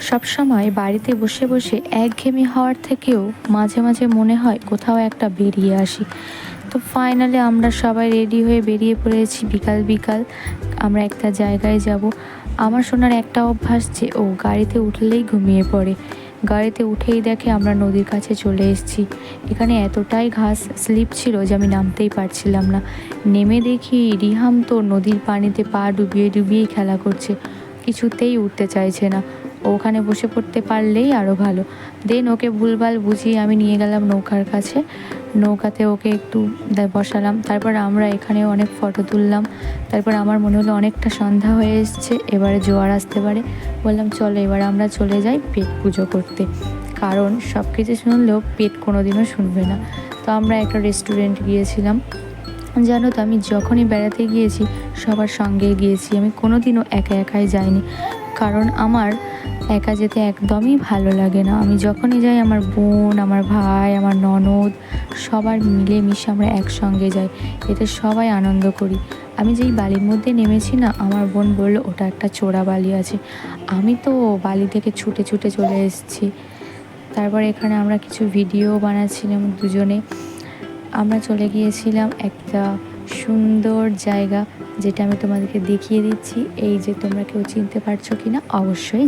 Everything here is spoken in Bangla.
সবসময় বাড়িতে বসে বসে একঘেয়েমি হওয়ার থেকেও মাঝে মাঝে মনে হয় কোথাও একটা বেরিয়ে আসি। তো ফাইনালি আমরা সবাই রেডি হয়ে বেরিয়ে পড়েছি। বিকাল বিকাল আমরা একটা জায়গায় যাব। আমার শোনার একটা অভ্যাস যে ও গাড়িতে উঠলেই ঘুমিয়ে পড়ে। গাড়িতে উঠেই দেখে আমরা নদীর কাছে চলে এসেছি। এখানে এতটাই ঘাস স্লিপ ছিল যে আমি নামতেই পারছিলাম না। নেমে দেখি রিহাম তো নদীর পানিতে পা ডুবিয়ে ডুবিয়েই খেলা করছে, কিছুতেই উঠতে চাইছে না। ও ওখানে বসে পড়তে পারলেই আরও ভালো। দেন ওকে ভুলভাল বুঝিয়ে আমি নিয়ে গেলাম নৌকার কাছে। নৌকাতে ওকে একটু বসালাম। তারপর আমরা এখানেও অনেক ফটো তুললাম। তারপর আমার মনে হলো অনেকটা সন্ধ্যা হয়ে এসছে, এবারে জোয়ার আসতে পারে। বললাম চলো এবার আমরা চলে যাই পেট পুজো করতে, কারণ সব কিছু শুনলেও পেট কোনো দিনও শুনবে না। তো আমরা একটা রেস্টুরেন্ট গিয়েছিলাম। জানো তো, আমি যখনই বেড়াতে গিয়েছি সবার সঙ্গে গিয়েছি, আমি কোনো দিনও একা একাই যাইনি, কারণ আমার একা যেতে একদমই ভালো লাগে না। আমি যখনই যাই আমার বোন, আমার ভাই, আমার ননদ সবার মিলে মিশে আমরা একসঙ্গে যাই, এতে সবাই আনন্দ করি। আমি যেই বালির মধ্যে নেমেছি না, আমার বোন বললো ওটা একটা চোরা বালি আছে। আমি তো বালি থেকে ছুটে ছুটে চলে এসেছি। তারপর এখানে আমরা কিছু ভিডিও বানাচ্ছিলাম দুজনে। আমরা চলে গিয়েছিলাম একটা সুন্দর জায়গা, যেটা আমি তোমাদেরকে দেখিয়ে দিচ্ছি। এই যে তোমরা কেউ চিনতে পারছো কিনা অবশ্যই